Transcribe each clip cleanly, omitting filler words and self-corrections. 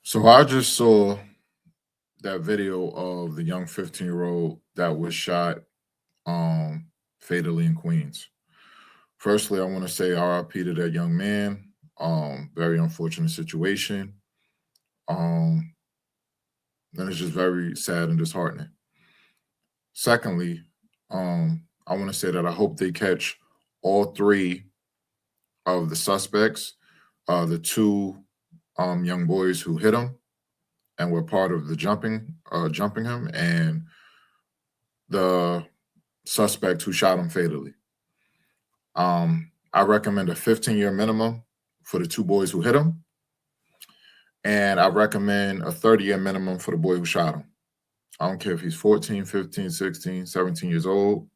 So I just saw that video of the young 15-year-old that was shot um fatally in Queens. Firstly, I want to say RIP to that young man. Very unfortunate situation. Um, and it's just very sad and disheartening. Secondly, I want to say that I hope they catch all three of the suspects, the two young boys who hit him and were part of the jumping him, and the suspect who shot him fatally. I recommend a 15-year minimum for the two boys who hit him, and I recommend a 30-year minimum for the boy who shot him. I don't care if he's 14, 15, 16, 17 years old.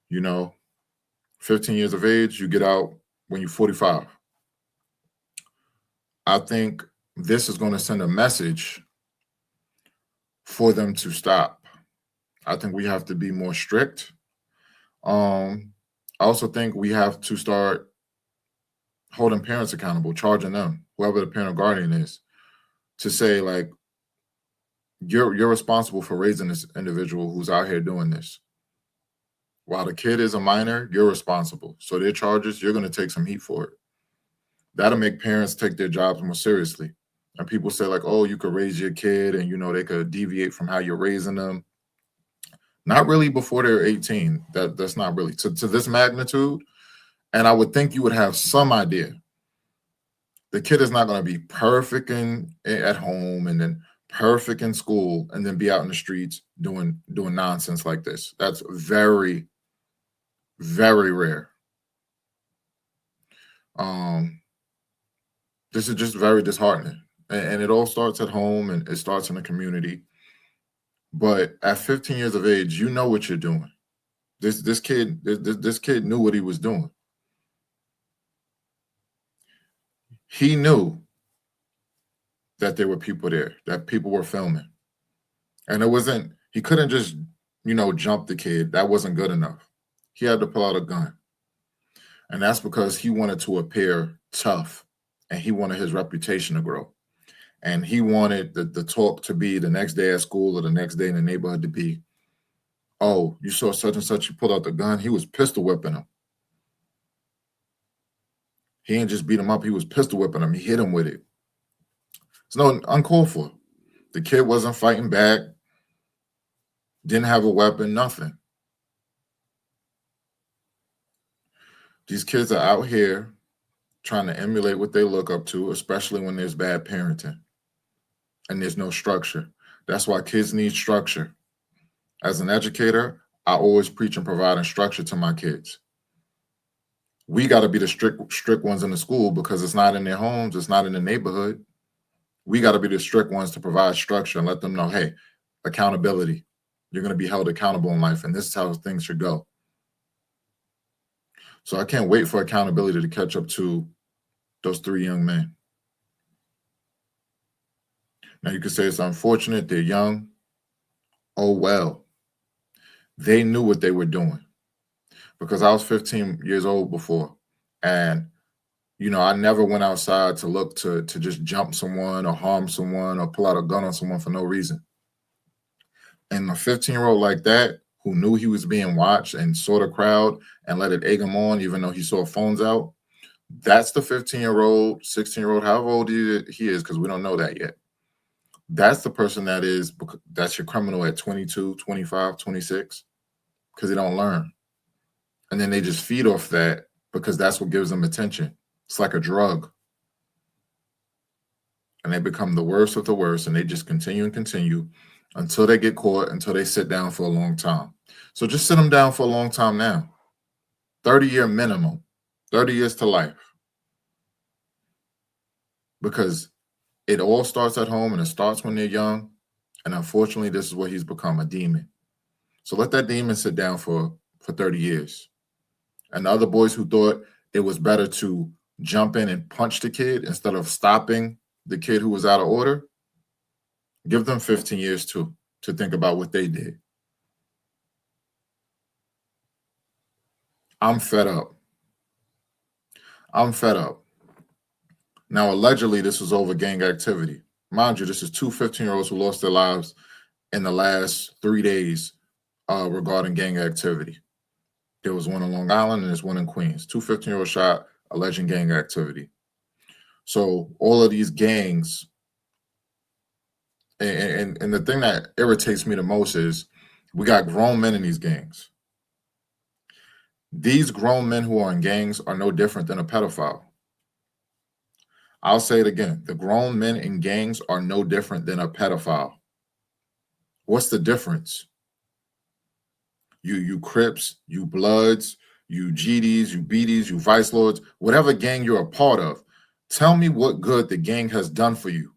You know, 15 years of age, you get out when you're 45. I think this is going to send a message for them to stop. I think we have to be more strict. I also think we have to start holding parents accountable, charging them, whoever the parent or guardian is, to say like you're responsible for raising this individual who's out here doing this. While the kid is a minor, you're responsible. So their charges, you're going to take some heat for it. That'll make parents take their jobs more seriously. And people say like, oh, you could raise your kid and they could deviate from how you're raising them. Not really before they're 18. That's not really to this magnitude. And I would think you would have some idea. The kid is not going to be perfect at home and then perfect in school and then be out in the streets doing nonsense like this. That's very, very rare. This is just very disheartening. And it all starts at home and it starts in the community. But at 15 years of age, you know what you're doing. This kid knew what he was doing. He knew that there were people there, that people were filming. And he couldn't just, jump the kid. That wasn't good enough. He had to pull out a gun. And that's because he wanted to appear tough and he wanted his reputation to grow. And he wanted the talk to be the next day at school or the next day in the neighborhood to be, oh, you saw such and such, you pulled out the gun. He was pistol whipping him. He didn't just beat him up. He was pistol whipping him. He hit him with it. It's no uncalled for. The kid wasn't fighting back, didn't have a weapon, nothing. These kids are out here trying to emulate what they look up to, especially when there's bad parenting and there's no structure. That's why kids need structure. As an educator, I always preach and provide structure to my kids. We got to be the strict ones in the school because it's not in their homes, it's not in the neighborhood. We got to be the strict ones to provide structure and let them know, hey, accountability. You're going to be held accountable in life, and this is how things should go. So I can't wait for accountability to catch up to those three young men. Now, you could say it's unfortunate. They're young. Oh, well. They knew what they were doing because I was 15 years old before. And, I never went outside to look to just jump someone or harm someone or pull out a gun on someone for no reason. And a 15-year-old like that, who knew he was being watched and saw the crowd and let it egg him on, even though he saw phones out, that's the 15-year-old, 16-year-old, however old he is, because we don't know that yet. That's the person that's your criminal at 22, 25, 26, because they don't learn. And then they just feed off that because that's what gives them attention. It's like a drug. And they become the worst of the worst, and they just continue and continue until they get caught, until they sit down for a long time. So just sit them down for a long time now. 30-year minimum, 30 years to life. Because it all starts at home and it starts when they're young. And unfortunately, this is what he's become, a demon. So let that demon sit down for 30 years. And the other boys who thought it was better to jump in and punch the kid instead of stopping the kid who was out of order, give them 15 years to think about what they did. I'm fed up. Now, allegedly, this was over gang activity. Mind you, this is two 15-year-olds who lost their lives in the last 3 days regarding gang activity. There was one in Long Island and there's one in Queens. Two 15-year-olds shot, alleging gang activity. So all of these gangs, and the thing that irritates me the most is we got grown men in these gangs. These grown men who are in gangs are no different than a pedophile. I'll say it again. The grown men in gangs are no different than a pedophile. What's the difference? You Crips, you Bloods, you GDs, you BDs, you Vice Lords, whatever gang you're a part of, tell me what good the gang has done for you.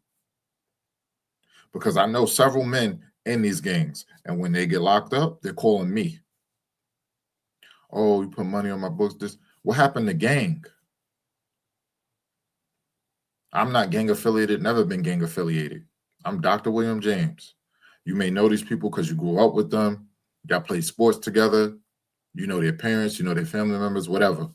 Because I know several men in these gangs, and when they get locked up, they're calling me. Oh, you put money on my books. This, what happened to gang? I'm not gang affiliated, never been gang affiliated. I'm Dr. William James. You may know these people because you grew up with them. Y'all played sports together. You know their parents, you know their family members, whatever.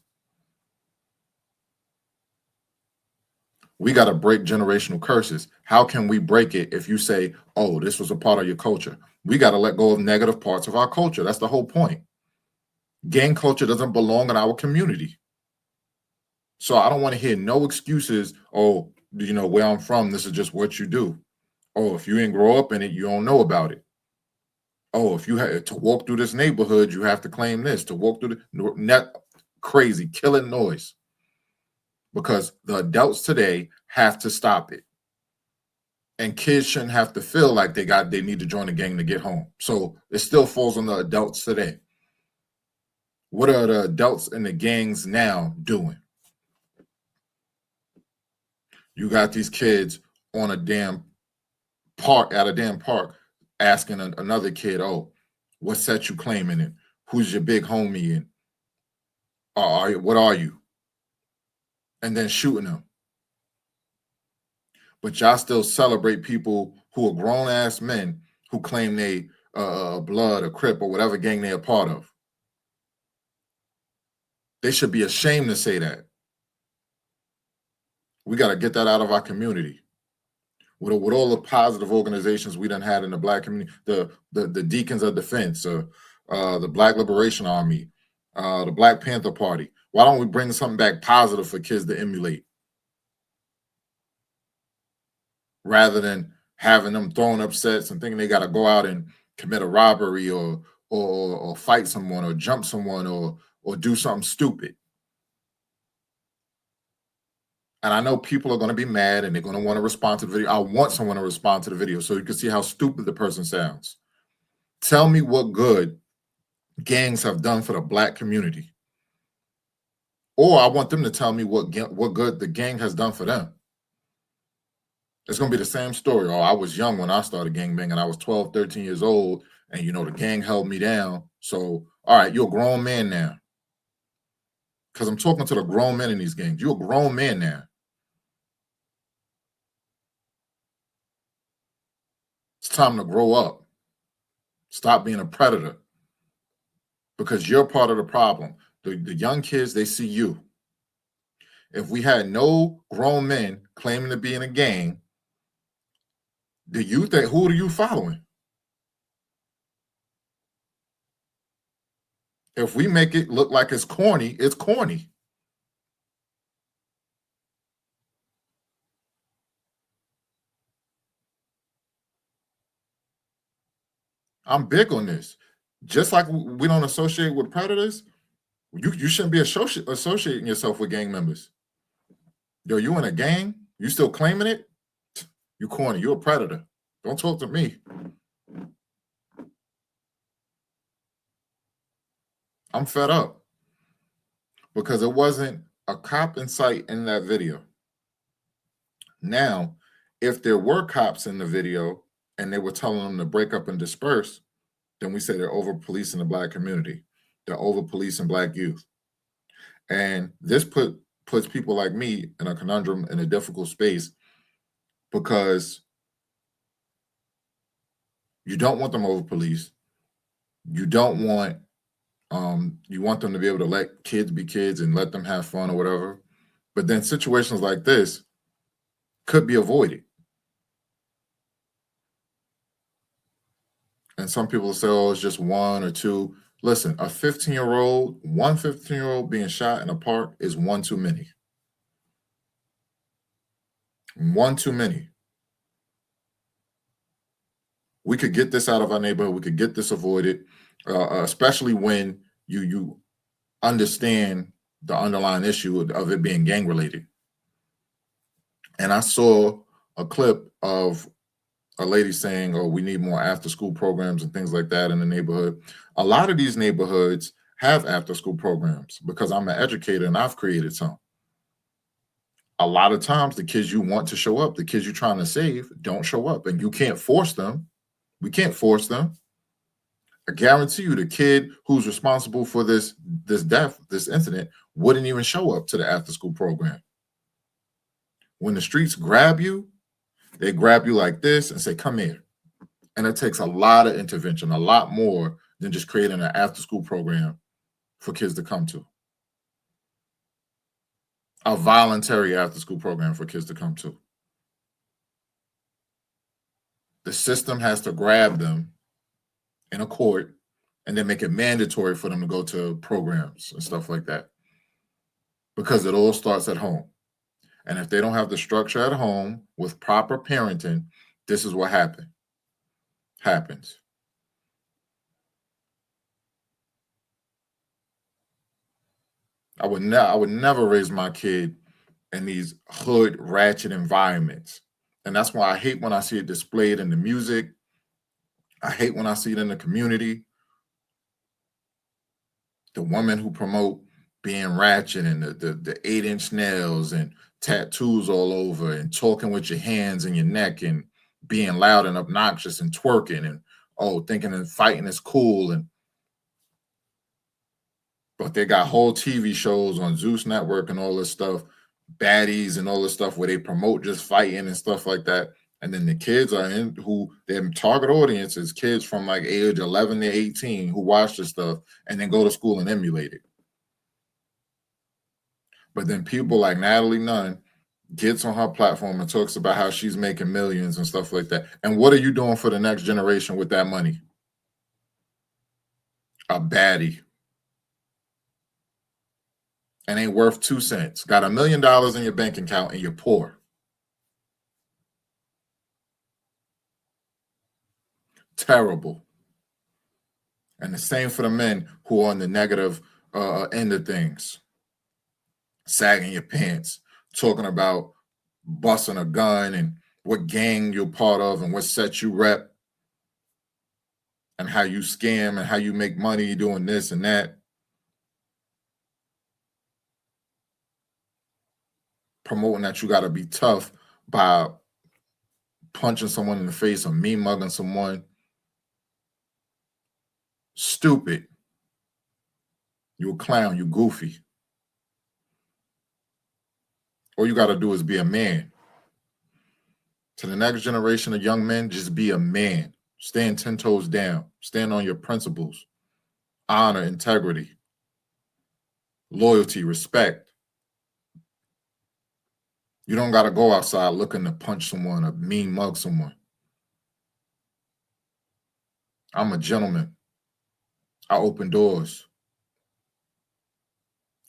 We got to break generational curses. How can we break it if you say, oh, this was a part of your culture? We got to let go of negative parts of our culture. That's the whole point. Gang culture doesn't belong in our community. So I don't want to hear no excuses. Oh, you know, where I'm from, this is just what you do. Oh, if you didn't grow up in it, you don't know about it. Oh, if you had to walk through this neighborhood, you have to claim this. To walk through the net, crazy, killing noise. Because the adults today have to stop it. And kids shouldn't have to feel like they need to join a gang to get home. So it still falls on the adults today. What are the adults in the gangs now doing? You got these kids on a damn park, at a damn park, asking another kid, oh, what set you claiming in? Who's your big homie in? What are you? And then shooting them. But y'all still celebrate people who are grown-ass men who claim they Blood or Crip or whatever gang they're a part of. They should be ashamed to say that. We got to get that out of our community. With all the positive organizations we done had in the Black community, the Deacons of Defense, the Black Liberation Army, the Black Panther Party. Why don't we bring something back positive for kids to emulate? Rather than having them throwing up sets and thinking they got to go out and commit a robbery or fight someone or jump someone or do something stupid. And I know people are going to be mad and they're going to want to respond to the video. I want someone to respond to the video so you can see how stupid the person sounds. Tell me what good gangs have done for the Black community. Or I want them to tell me what good the gang has done for them. It's going to be the same story. Oh, I was young when I started gangbanging. I was 12, 13 years old. And, you know, the gang held me down. So, all right, you're a grown man now. Because I'm talking to the grown men in these gangs. You're a grown man now. It's time to grow up. Stop being a predator. Because you're part of the problem. The young kids, they see you. If we had no grown men claiming to be in a gang, who are you following? If we make it look like it's corny, it's corny. I'm big on this. Just like we don't associate with predators, you shouldn't be associating yourself with gang members. Yo, you in a gang? You still claiming it? You corny. You're a predator. Don't talk to me. I'm fed up because it wasn't a cop in sight in that video. Now, if there were cops in the video and they were telling them to break up and disperse, then we say they're over policing the Black community. They're over policing Black youth. And this puts people like me in a conundrum, in a difficult space, because you don't want them over policed. You don't want, you want them to be able to let kids be kids and let them have fun or whatever. But then situations like this, could be avoided. And some people say, oh, it's just one or two. Listen, a 15-year-old, one 15-year-old being shot in a park is one too many. One too many. We could get this out of our neighborhood. We could get this avoided, especially when you understand the underlying issue of it being gang related. And I saw a clip of a lady saying, oh, we need more after school programs and things like that in the neighborhood. A lot of these neighborhoods have after school programs because I'm an educator and I've created some. A lot of times the kids you want to show up, the kids you're trying to save, don't show up, and you can't force them. We can't force them. I guarantee you the kid who's responsible for this death, this incident, wouldn't even show up to the after school program. When the streets grab you, they grab you like this and say, come here. And it takes a lot of intervention, a lot more than just creating an after school program for kids to come to. A voluntary after school program for kids to come to. The system has to grab them in a court and then make it mandatory for them to go to programs and stuff like that. Because it all starts at home. And if they don't have the structure at home with proper parenting, this is what happens. I would never raise my kid in these hood ratchet environments. And that's why I hate when I see it displayed in the music. I hate when I see it in the community. The women who promote being ratchet and the 8-inch nails and tattoos all over and talking with your hands and your neck and being loud and obnoxious and twerking and thinking and fighting is cool, but they got whole TV shows on Zeus Network and all this stuff, baddies and all this stuff where they promote just fighting and stuff like that. And then the kids are in who their target audience is kids from like age 11 to 18 who watch this stuff and then go to school and emulate it. But then people like Natalie Nunn gets on her platform and talks about how she's making millions and stuff like that. And what are you doing for the next generation with that money? A baddie. And ain't worth 2 cents. Got $1 million in your bank account and you're poor. Terrible. And the same for the men who are on the negative end of things. Sagging your pants, talking about busting a gun and what gang you're part of and what set you rep and how you scam and how you make money doing this and that. Promoting that you got to be tough by punching someone in the face or mean mugging someone. Stupid. You a clown, you goofy. All you got to do is be a man. To the next generation of young men, just be a man. Stand 10 toes down. Stand on your principles. Honor, integrity, loyalty, respect. You don't got to go outside looking to punch someone or mean mug someone. I'm a gentleman. I open doors.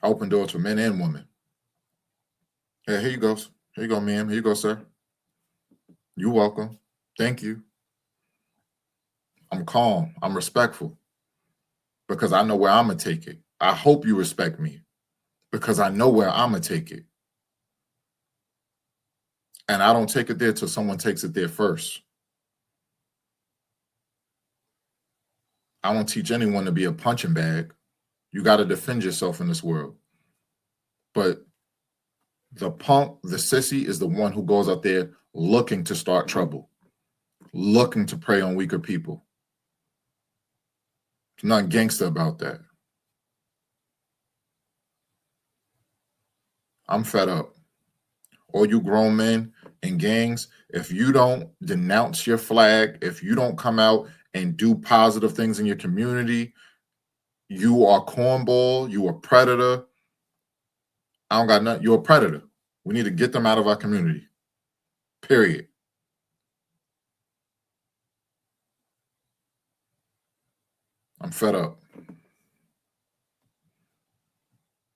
I open doors for men and women. Hey, here you go. Here you go, ma'am. Here you go, sir. You're welcome. Thank you. I'm calm. I'm respectful because I know where I'm going to take it. I hope you respect me because I know where I'm going to take it. And I don't take it there till someone takes it there first. I don't teach anyone to be a punching bag. You got to defend yourself in this world. But the punk, the sissy, is the one who goes out there looking to start trouble, looking to prey on weaker people. There's nothing gangster about that. I'm fed up. All you grown men in gangs, if you don't denounce your flag, if you don't come out and do positive things in your community, you are cornball, you are predator. I don't got nothing. You're a predator. We need to get them out of our community. Period. I'm fed up.